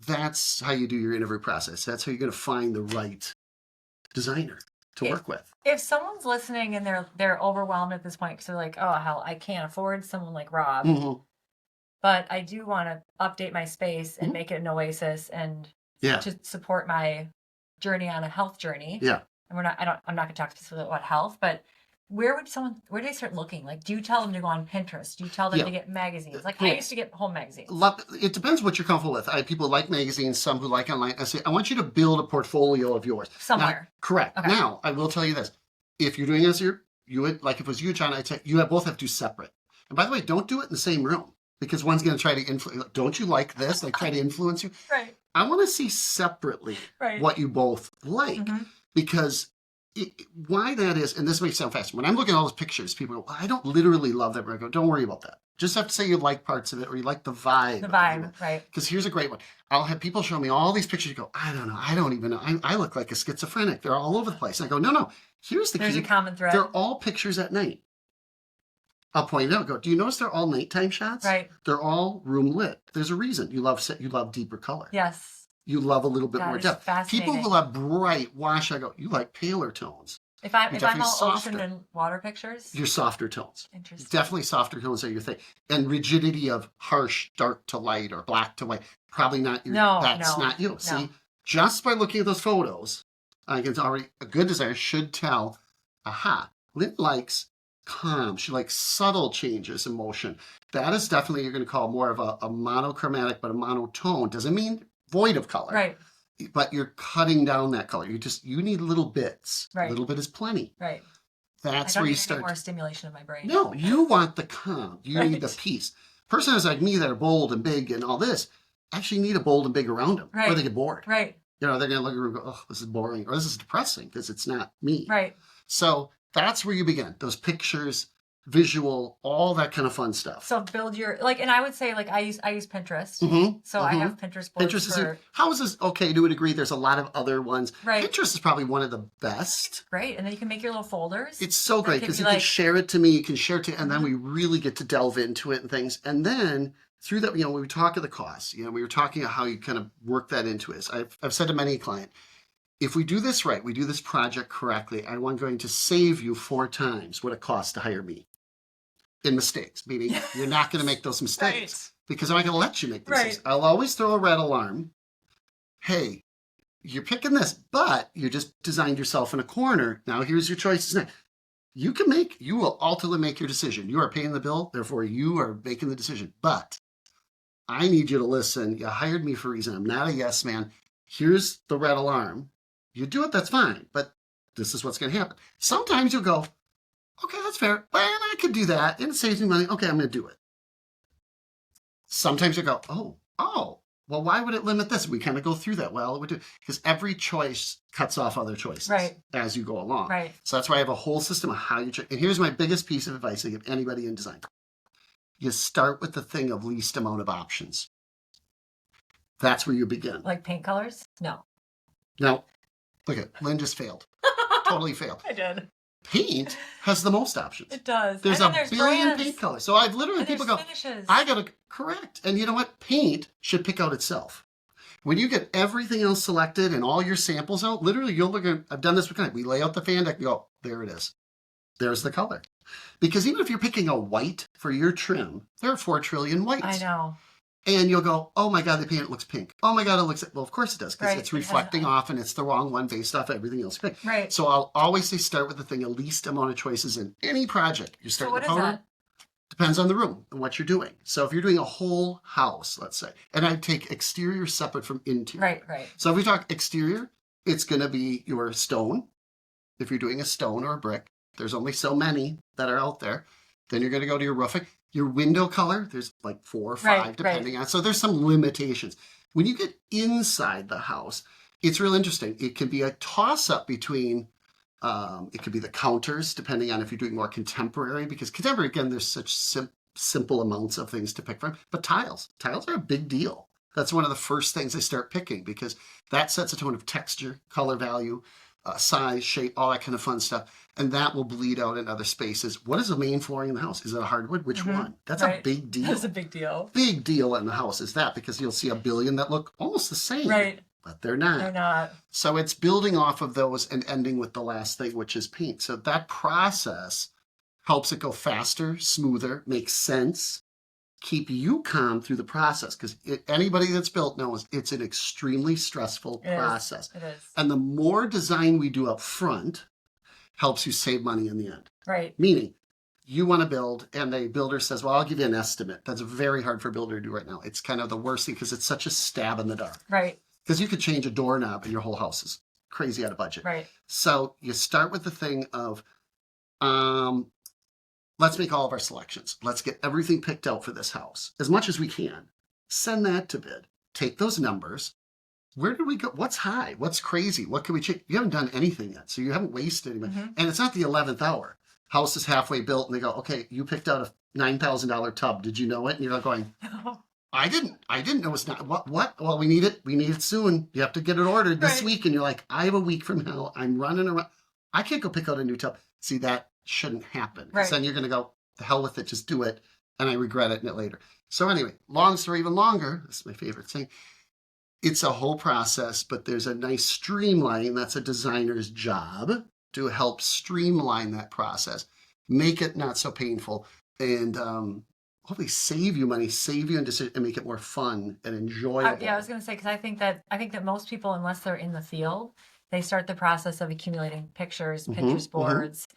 That's how you do your interview process. That's how you're going to find the right designer to work with. If someone's listening and they're overwhelmed at this point because they're like, oh hell, I can't afford someone like Rob, Mm-hmm. but I do want to update my space and Mm-hmm. make it an oasis and Yeah. to support my journey on a health journey. Yeah. And I'm not going to talk specifically about health, but where do they start looking? Like, do you tell them to go on Pinterest? Do you tell them Yeah. to get magazines? Like, I used to get home magazines. It depends what you're comfortable with. I have people who like magazines, some who like online. I say, I want you to build a portfolio of yours. Somewhere. Now, correct. Okay. Now, I will tell you this. If you're doing this, you would, like if it was you, John, I'd say you both have to do separate. And by the way, don't do it in the same room because one's going to try to influence. Don't you like this? Like try to influence you. Right. I want to see separately what you both like because why that is, and this may sound fast. When I'm looking at all those pictures, people go, well, I don't literally love that. I go, don't worry about that. Just have to say you like parts of it or you like the vibe. The vibe, right. Because here's a great one. I'll have people show me all these pictures. You go, I don't know. I don't even know. I look like a schizophrenic. They're all over the place. And I go, no. Here's the key. There's a common thread. They're all pictures at night. I'll point it out. Go, do you notice they're all nighttime shots? Right. They're all room lit. There's a reason. You love deeper color. Yes. You love a little bit more depth. People who have bright wash, I go, you like paler tones. If I'm all ocean and water pictures, you're softer tones. Interesting. Definitely softer tones are your thing. And rigidity of harsh dark to light or black to white, probably not your. That's not you. See, just by looking at those photos, I can already a good designer should tell. Aha, Lynn likes calm. She likes subtle changes in motion. That is definitely you're going to call more of a monochromatic, but a monotone doesn't mean void of color. Right. But you're cutting down that color. You need little bits. Right. A little bit is plenty. Right. That's where you start. More stimulation of my brain. No, you want the calm. You need the peace. Personas like me that are bold and big and all this actually need a bold and big around them, or they get bored. Right. They're going to look at it and go, oh, this is boring, or this is depressing because it's not me. Right. So that's where you begin. Those pictures, visual, all that kind of fun stuff. So build your and I would say I use Pinterest. So I have Pinterest boards. Pinterest how is this okay to a degree? There's a lot of other ones. Right. Pinterest is probably one of the best. Great. And then you can make your little folders. It's so great because you can share it to me, you can share it to, and then we really get to delve into it and things. And then through that, when we talk of the costs, we were talking about how you kind of work that into it. I've said to many clients, if we do this right, we do this project correctly, I'm going to save you 4 times what it costs to hire me. In mistakes, meaning you're not going to make those mistakes because I'm not going to let you make mistakes. Right. I'll always throw a red alarm. Hey, you're picking this, but you just designed yourself in a corner. Now here's your choices. Now, you will ultimately make your decision. You are paying the bill, therefore you are making the decision. But I need you to listen. You hired me for a reason. I'm not a yes man. Here's the red alarm. You do it, that's fine. But this is what's going to happen. Sometimes you'll go, okay, that's fair. Well, I could do that. And it saves me money. Okay, I'm going to do it. Sometimes you go, oh, well, why would it limit this? We kind of go through that. Well, it would do because every choice cuts off other choices as you go along. Right. So that's why I have a whole system of how you check. And here's my biggest piece of advice I give anybody in design. You start with the thing of least amount of options. That's where you begin. Like paint colors? No. Now, look at Lynn just failed. Totally failed. I did. Paint has the most options. It does. There's a billion paint colors. So I've literally people go, finishes. I got to correct. And you know what? Paint should pick out itself. When you get everything else selected and all your samples out, literally you'll look at, I've done this with clients. We lay out the fan deck, we go, there it is. There's the color. Because even if you're picking a white for your trim, there are 4 trillion whites. I know. And you'll go, oh my God, the paint looks pink. Oh my God, it looks, well, of course it does, because it's reflecting off and it's the wrong one based off everything else. Right. So I'll always say start with the thing, the least amount of choices in any project. You start with the powder. Depends on the room and what you're doing. So if you're doing a whole house, let's say, and I take exterior separate from interior. Right. So if we talk exterior, it's going to be your stone. If you're doing a stone or a brick, there's only so many that are out there. Then you're going to go to your roofing. Your window color, there's like 4 or 5 depending on. So there's some limitations. When you get inside the house, it's real interesting. It can be a toss-up between, it could be the counters, depending on if you're doing more contemporary, because contemporary, again, there's such simple amounts of things to pick from. But tiles are a big deal. That's one of the first things I start picking because that sets a tone of texture, color value. size, shape, all that kind of fun stuff. And that will bleed out in other spaces. What is the main flooring in the house? Is it a hardwood? Which one? That's a big deal. That's a big deal. Big deal in the house is that, because you'll see a billion that look almost the same. Right. But they're not. They're not. So it's building off of those and ending with the last thing, which is paint. So that process helps it go faster, smoother, makes sense, keep you calm through the process. Because anybody that's built knows it's an extremely stressful process. It is. And the more design we do up front helps you save money in the end. Right. Meaning, you want to build, and the builder says, well, I'll give you an estimate. That's very hard for a builder to do right now. It's kind of the worst thing because it's such a stab in the dark. Right. Because you could change a doorknob and your whole house is crazy out of budget. Right. So you start with the thing of, let's make all of our selections. Let's get everything picked out for this house as much as we can. Send that to bid. Take those numbers. Where do we go? What's high? What's crazy? What can we change? You haven't done anything yet, so you haven't wasted any money. Mm-hmm. And it's not the 11th hour. House is halfway built, and they go, okay, you picked out a $9,000 tub. Did you know it? And you're going, I didn't know it's not. What? Well, we need it. We need it soon. You have to get it ordered this week. And you're like, I have a week from now. I'm running around. I can't go pick out a new tub. See, that shouldn't happen. Right. Then you're going to go, the hell with it. Just do it. And I regret it later. So anyway, long story even longer. This is my favorite thing. It's a whole process, but there's a nice streamlining. That's a designer's job to help streamline that process, make it not so painful, and hopefully save you money, save you in decision, and make it more fun and enjoyable. Yeah, I was going to say, because I think that most people, unless they're in the field, they start the process of accumulating pictures, Pinterest boards,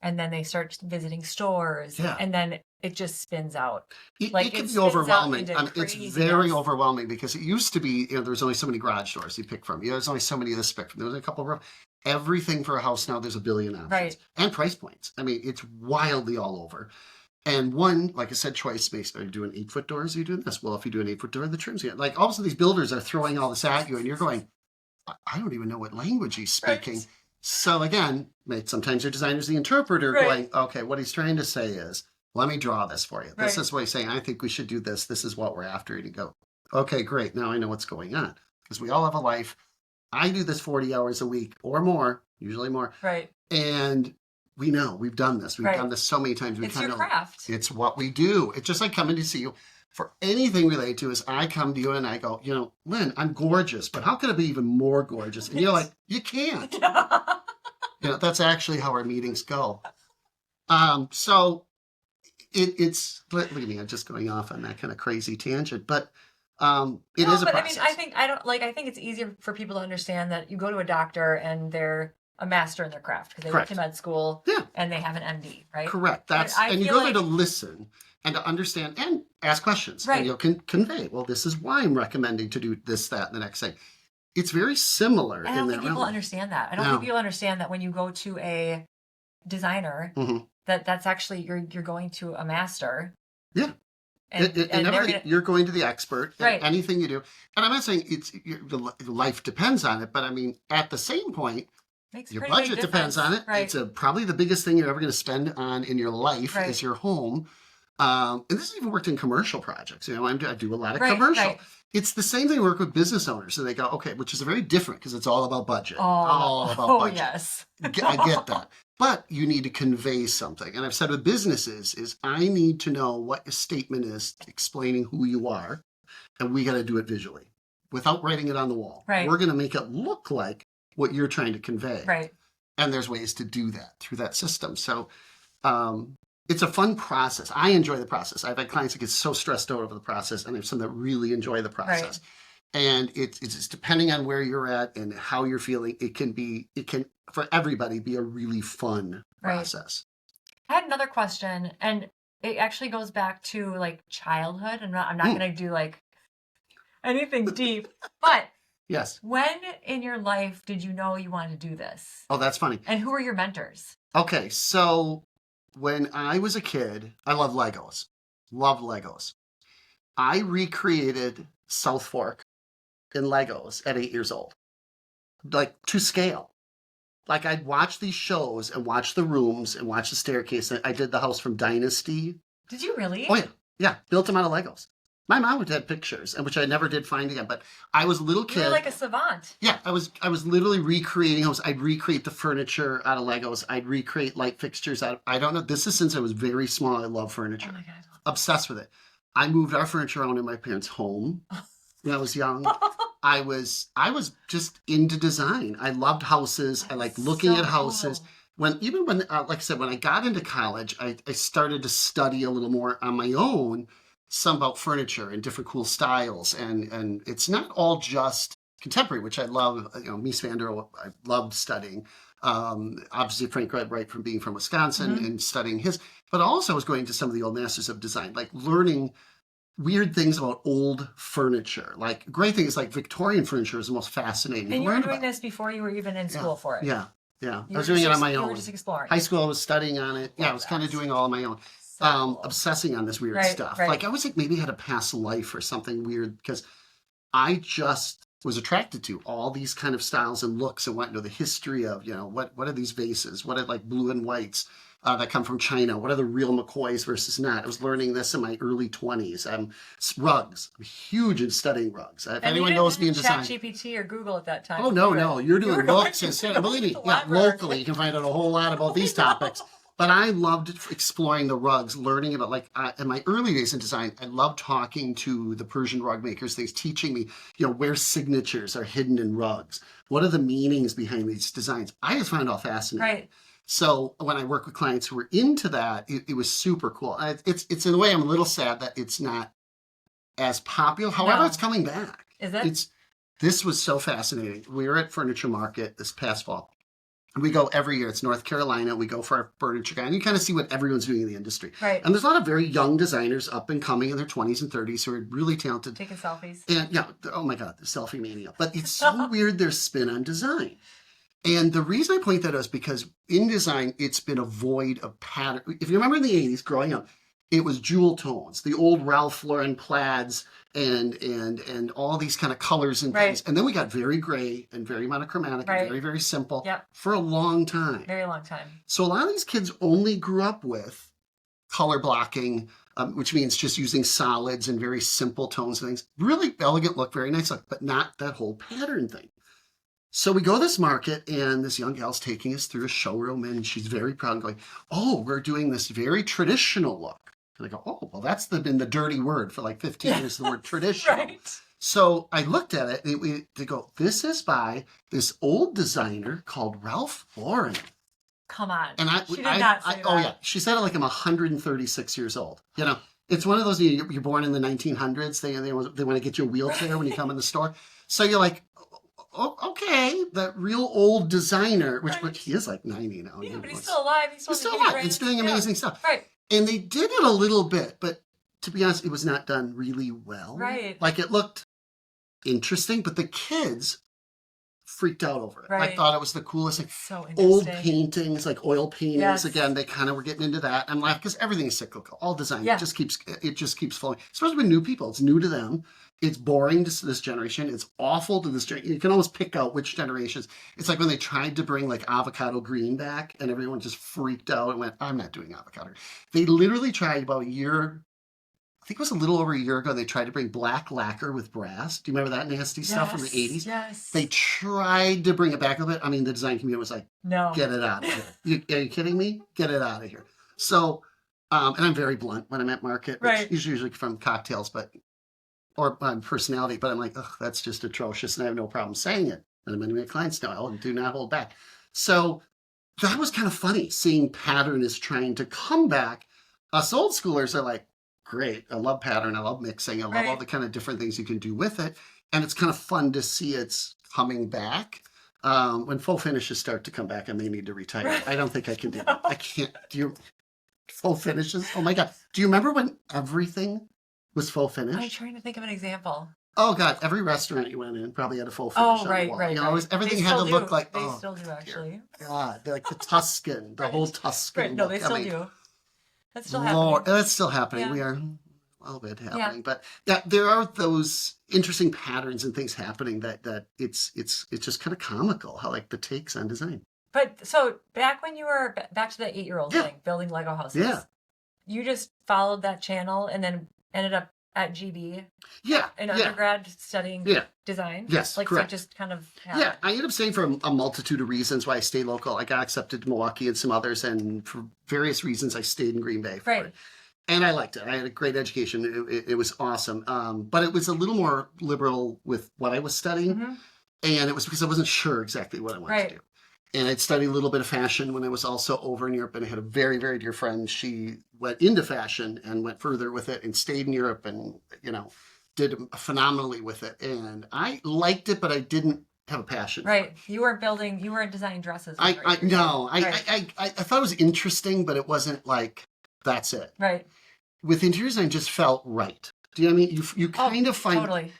and then they start visiting stores, and then it just spins out. It can be overwhelming. It's very craziness. overwhelming because it used to be, there was only so many garage doors you pick from. There's only so many of this spectrum. There was a couple of everything for a house now. There's a billion options, right? And price points. I mean, it's wildly all over. And one, like I said, choice space. Are you doing 8-foot doors? Are you doing this? Well, if you do an 8-foot door, the trim's here. Like all of a sudden, these builders are throwing all this at you, and you're going, I don't even know what language he's speaking. Right. So again, sometimes your designer's the interpreter going, okay, what he's trying to say is, let me draw this for you. This is what he's saying. I think we should do this. This is what we're after. And you go, okay, great. Now I know what's going on. Because we all have a life. I do this 40 hours a week or more, usually more. Right. And we know we've done this. We've done this so many times. It's your craft. It's what we do. It's just like coming to see you for anything related to us. I come to you and I go, Lynn, I'm gorgeous, but how could I be even more gorgeous? And you're like, you can't. That's actually how our meetings go. So it's look at me, I'm just going off on that kind of crazy tangent, but it is a process. I think it's easier for people to understand that you go to a doctor and they're a master in their craft because they went to med school and they have an MD, right? Correct. And you go there to listen and to understand and ask questions. Right. And you can convey, well, this is why I'm recommending to do this, that, and the next thing. It's very similar. I don't think people understand that. I don't think people understand that when you go to a designer, that's actually you're going to a master. Yeah. And you're going to the expert in anything you do. And I'm not saying your life depends on it, but I mean, at the same point, your budget depends on it. Right. It's probably the biggest thing you're ever going to spend on in your life is your home. And this has even worked in commercial projects. I do a lot of commercial. Right. It's the same thing. I work with business owners, and they go, okay, which is very different because it's all about budget. All about budget. Yes. I get that. But you need to convey something. And I've said with businesses is I need to know what your statement is explaining who you are, and we got to do it visually without writing it on the wall. Right. We're going to make it look like what you're trying to convey. Right. And there's ways to do that through that system. So it's a fun process. I enjoy the process. I've had clients that get so stressed out over the process, and I have some that really enjoy the process. Right. And it's depending on where you're at and how you're feeling, it can for everybody be a really fun process. I had another question, and it actually goes back to like childhood. I'm not going to do like anything deep, but yes. When in your life did you know you wanted to do this? Oh, that's funny. And who were your mentors? Okay, so when I was a kid, I love Legos. Love Legos. I recreated South Fork in Legos at 8 years old, like to scale. Like I'd watch these shows and watch the rooms and watch the staircase. I did the house from Dynasty. Did you really? Oh yeah, yeah. Built them out of Legos. My mom would have pictures, and which I never did find again. But I was a little You were kid. like a savant. Yeah, I was literally recreating homes. I'd recreate the furniture out of Legos. I'd recreate light fixtures out. I don't know. This is since I was very small. I love Oh furniture. my God. Obsessed with it. I moved our furniture around in my parents' home when I was young. I was just into design. I loved houses. I liked looking So at houses. cool. Like I said, when I got into college, I started to study a little more on my own, some about furniture and different cool styles. And it's not all just contemporary, which I love. Mies van der Rohe, I loved studying. Obviously, Frank Lloyd Wright from being from Wisconsin Hmm. and studying his, but also I was going to some of the old masters of design, like learning weird things about old furniture. Like great things like Victorian furniture is the most fascinating to And you were learn doing about. this before you were even in Yeah, school for it. yeah, yeah. I You were was doing it on my you were own. just exploring. High school, I was studying on it. Yeah, I Love was kind of that. doing all on my own, So cool. obsessing on this weird Right, stuff. right. Like I was like maybe I had a past life or something weird because I just was attracted to all these kind of styles and looks and want to know the history of, what are these vases? What are like blue and whites that come from China? What are the real McCoys versus not? I was learning this in my early 20s. Rugs. I'm huge in studying rugs. If And you anyone didn't knows me in have Chat design, GPT or Google at that time oh to no, do no, it. you're You were doing going books to instead. the Believe me, yeah, library. locally you can find out a whole lot about these topics. But I loved exploring the rugs, learning about like in my early days in design. I loved talking to the Persian rug makers. They's teaching me, where signatures are hidden in rugs. What are the meanings behind these designs? I just find it all fascinating. Right. So when I work with clients who are into that, it was super cool. It's in a way I'm a little sad that it's not as popular. However, it's No. coming back. Is it? This was so fascinating. We were at Furniture Market this past fall. We go every year. It's North Carolina. We go for our furniture guy, and you kind of see what everyone's doing in the industry. Right. And there's a lot of very young designers up and coming in their 20s and 30s who are really talented. Taking selfies. And yeah, oh my God, the selfie mania. But it's so weird their spin on design. And the reason I point that out is because in design, it's been a void of pattern. If you remember in the 80s, growing up, it was jewel tones, the old Ralph Lauren plaids and all these kind of colors and Right. things. And then we got very gray and very monochromatic Right. and very, very simple Yep. for a long time. Very long time. So a lot of these kids only grew up with color blocking, which means just using solids and very simple tones and things. Really elegant look, very nice look, but not that whole pattern thing. So we go to this market, and this young gal's taking us through a showroom, and she's very proud and going, "Oh, we're doing this very traditional look." And I go, "Oh, well, that's been the dirty word for like 15 years, the word traditional." Right. So I looked at it, and they go, "This is by this old designer called Ralph Lauren." Come on. And She did not say oh that. yeah, she said it like I'm 136 years old. It's one of those you're born in the 1900s. They want to get you a wheelchair when you come in the store. So you're like, oh, okay, the real old designer, which Right. but he is like 90 now. Yeah, but he's still alive. He's He's still supposed to alive. be He's doing amazing stuff. Right. And they did it a little bit, but to be honest, it was not done really well. Right. Like it looked interesting, but the kids freaked out over it. I Right. thought it was the coolest thing. So Old interesting. paintings, like oil paintings. Yes. Again, they kind of were getting into that. I'm laughing because everything is cyclical. All design, Yeah. it just keeps flowing. Especially with new people, it's new to them. It's boring to this generation. It's awful to this generation. You can almost pick out which generations. It's like when they tried to bring like avocado green back, and everyone just freaked out and went, "I'm not doing avocado." They literally tried about a year. I think it was a little over a year ago. They tried to bring black lacquer with brass. Do you remember that nasty stuff from the 80s? Yes. They tried to bring it back a bit. I mean, the design community was like, No. "Get it out of here. Are you kidding me? Get it out of here." So, and I'm very blunt when I'm at market, which Right. is usually from cocktails, or my personality, but I'm like, "Ugh, that's just atrocious," and I have no problem saying it. And many of my clients know and do not hold back. So that was kind of funny seeing pattern is trying to come back. Us old schoolers are like, "Great, I love pattern, I love mixing, I love all Right. the kind of different things you can do with it," and it's kind of fun to see it's coming back. When faux finishes start to come back, I may need to retire. Right. I don't think I can do that. I can't. Do you faux finishes? Oh my God! Do you remember when everything was faux I'm finish? trying to think of an example. Oh God! Every restaurant you went in probably had a faux finish Oh, on right, the wall. right, You know, right. always, everything They had to still look do. like. They Oh still do, actually. God! Like the Tuscan, the Right. whole Tuscan. Right. No, look. they I still mean, do. That's still Lord, happening. that's still happening. Yeah. We are a little bit happening, but yeah, there are those interesting patterns and things happening that it's just kind of comical how like the takes on design. But so back when you were back to the 8-year-old Yeah. thing, building Lego houses. Yeah. You just followed that channel and then ended up at GB Yeah, in yeah, undergrad studying yeah. design? Yes, Like, so correct. just kind of Yeah, I ended up staying for a multitude of reasons why I stayed local. I got accepted to Milwaukee and some others, and for various reasons, I stayed in Green Bay for Right. it. And I liked it. I had a great education. It was awesome. But it was a little more liberal with what I was studying, Mm-hmm. and it was because I wasn't sure exactly what I wanted to Right. do. And I'd studied a little bit of fashion when I was also over in Europe, and I had a very, very dear friend. She went into fashion and went further with it and stayed in Europe and, did phenomenally with it. And I liked it, but I didn't have a passion for it. Right. You weren't designing dresses. when you were I 18. no, Right. I thought it was interesting, but it wasn't like that's it. Right. With interior design, just felt right. Do you know what I mean? You Oh, kind of find totally.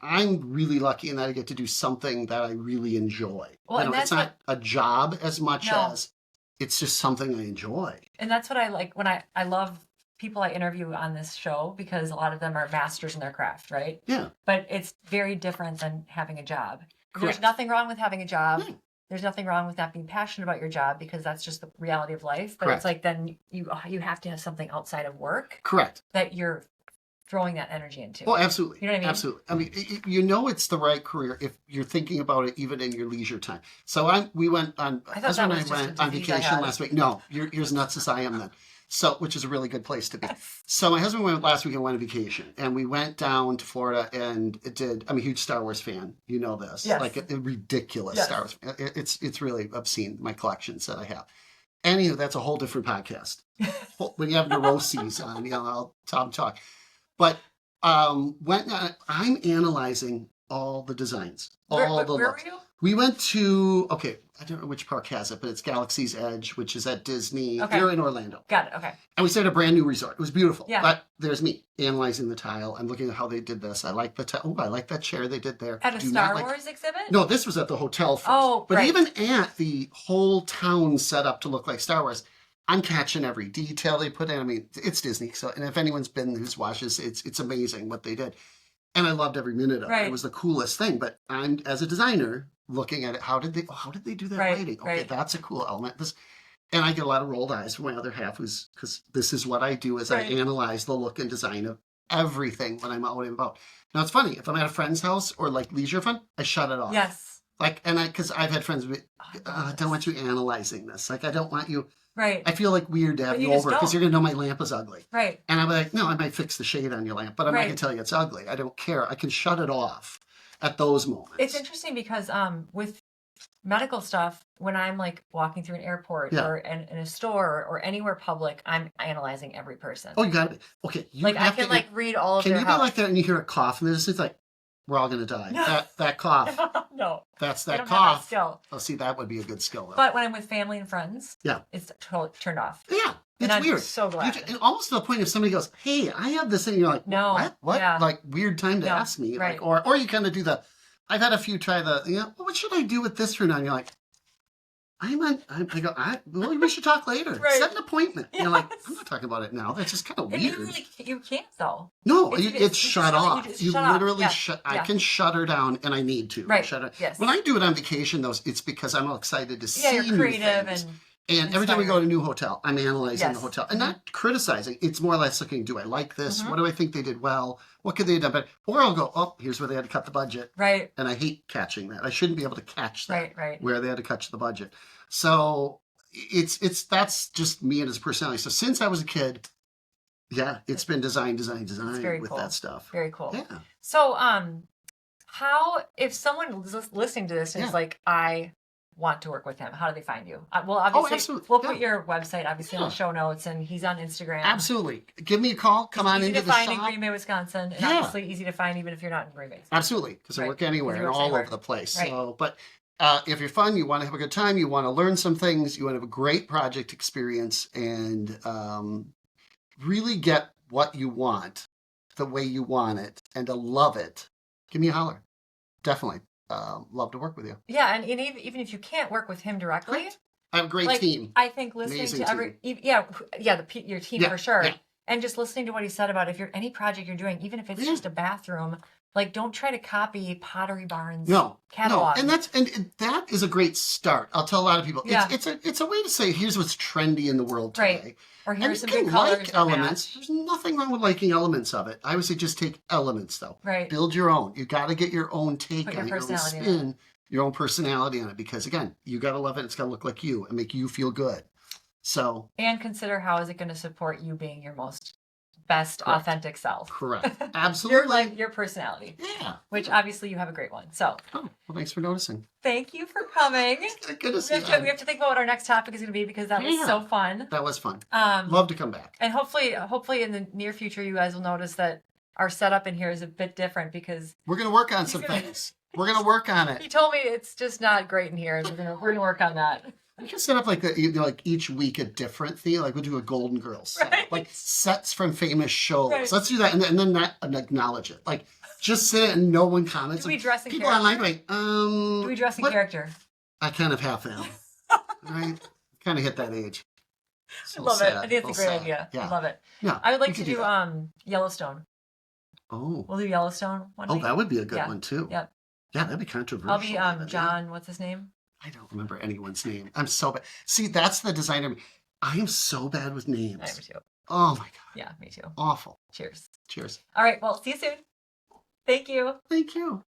I'm really lucky in that I get to do something that I really enjoy. Well, and It's that's not a job as much No. as it's just something I enjoy. And that's what I like when I love people I interview on this show because a lot of them are masters in their craft, right? Yeah, But it's very different than having a job. There's correct. nothing wrong with having a job. Yeah, There's nothing wrong with not being passionate about your job because that's just the reality of life. But Correct. it's like then you have to have something outside of work correct. that you're throwing that energy into. Oh, absolutely. You know what I mean? Absolutely. I mean, it's the right career if you're thinking about it even in your leisure time. So we went on. I thought That's that when was I just a went on disease I vacation had. last week. No, you're as nuts as I am then. So, which is a really good place to be. So my husband went last week and went on vacation, and we went down to Florida and I'm a huge Star Wars fan. You know this, Yes. like a ridiculous Yes. Star Wars. It's really obscene. My collections that I have. Anywho, that's a whole different podcast. When you have neuroses on, I'll talk. But I'm analyzing all the designs, all the where looks. were you? We went to I don't know which park has it, but it's Galaxy's Edge, which is at Disney. Okay. You're in Orlando. Got it. Okay. And we stayed at a brand new resort. It was beautiful. Yeah. But there's me analyzing the tile. I'm looking at how they did this. I like I like that chair they did there. At a Do Star not like- Wars exhibit? No, this was at the hotel first. Oh, but right. even at the whole town set up to look like Star Wars, I'm catching every detail they put in. I mean, it's Disney. So, and if anyone's been who's watched this, it's amazing what they did. And I loved every minute of it. Right. It was the coolest thing. But I'm, as a designer, looking at it, how did they do that Right, lighting? Okay, right. that's a cool element. And I get a lot of rolled eyes from my other half, because this is what I do as Right. I analyze the look and design of everything when I'm out and about. Now it's funny, if I'm at a friend's house or like leisure fun, I shut it off. Yes. Because I've had friends be, Oh, I don't want you analyzing this. Like, I don't want you. Right. I feel like weird to have But you you just over because don't. you're gonna know my lamp is ugly. Right. And I'm like, no, I might fix the shade on your lamp, but I'm not Right. gonna tell you it's ugly. I don't care. I can shut it off at those moments. It's interesting because with medical stuff, when I'm like walking through an airport Yeah. or in a store or anywhere public, I'm analyzing every person. Oh, you gotta be okay. You like I have can to, like read all of Can their you be health. like that and you hear a cough and it's like we're all gonna die. No. That cough. No. That's I that don't have that cough. skill. Oh, see, that would be a good skill though. But when I'm with family and friends, Yeah. it's totally turned off. Yeah. And It's I'm weird. so glad. And almost to the point if somebody goes, "Hey, I have this thing," you're like, No, what? What? yeah. Like weird time to No, ask me, right. like, or you kind of do the. I've had a few try the, well, what should I do with this for now? And you're like, well, we should talk later. Right. Set an appointment. You're like, Yes. I'm not talking about it now. That's just kind of And weird. you can't though. No, It's- it's shut just- off. you just You shut off. literally Yeah. shut. I Yeah. can shut her down, and I need to. Right. Shut her. Yes. When I do it on vacation, though, it's because I'm excited to see You're new creative things. and And every time we go inspired. to a new hotel, I'm analyzing Yes. the hotel and not criticizing. It's more or less looking, do I like this? Mhm. What do I think they did well? What could they have done better? Or I'll go, oh, here's where they had to cut the budget. right, And I hate catching that. I shouldn't be able to catch that right. where they had to cut the budget. So that's just me and his personality. So since I was a kid, yeah, it's been design very with cool. that stuff. Very cool. Yeah. So, how if someone is listening to this and is Yeah. like, I want to work with him, how do they find you? Well, obviously, absolutely. we'll put Yeah. your website obviously on Yeah. the show notes, and he's on Instagram. Absolutely. Give me a call. Come on Easy into to the find in shop. Green Bay, Wisconsin, and Yeah. obviously easy to find even if you're not in Green Bay. Absolutely, because I Right. work anywhere Because and you work all anywhere. over the place. Right. So, but if you're fun, you want to have a good time, you want to learn some things, you want to have a great project experience, and really get what you want the way you want it, and to love it, give me a holler. Definitely, love to work with you. Yeah, and even if you can't work with him directly, Great. I have a great like team. I think listening Amazing to your team Yeah, for sure. yeah. And just listening to what he said about if you're any project you're doing, even if it's Yeah. just a bathroom, Like, don't try to copy Pottery Barn's No, catalog. and that is a great start. I'll tell a lot of people. Yeah. It's a way to say here's what's trendy in the world today. Right. Or And here's you some good can colors like that elements. match. There's nothing wrong with liking elements of it. I would say just take elements though. Right. Build your own. You got to get your own take Put on your it, your own personality in it. spin, your own personality on it. Because again, you got to love it. It's got to look like you and make you feel good. So. And consider how is it going to support you being your most best Correct. authentic self. Correct. Absolutely. your personality. Yeah. Which obviously you have a great one. So. Oh, well, thanks for noticing. Thank you for coming. Good to see you. We have to think about what our next topic is going to be because that was so fun. That was fun. Love to come back. And hopefully in the near future, you guys will notice that our setup in here is a bit different because we're going to work on some things. We're going to work on it. He told me it's just not great in here, and we're gonna work on that. We can set up like like each week a different theme. Like we'll do a Golden Girls set, right. like sets from famous shows. Right. Let's do that, and then not acknowledge it. Like just sit it and no one comments. Do we dress in people character? online like Do we dress in character? I kind of have that. Right, kind of hit that age. I love it. I think it's a great idea. Yeah. I love it. Yeah, I would like to do Yellowstone. Oh, we'll do Yellowstone one week. that would be a good one too. Yep. Yeah, that'd be controversial. I'll be John. What's his name? I don't remember anyone's name. I'm so bad. See, that's the designer. I am so bad with names. I am too. Oh my God. Yeah, me too. Awful. Cheers. Cheers. All right. Well, see you soon. Thank you. Thank you.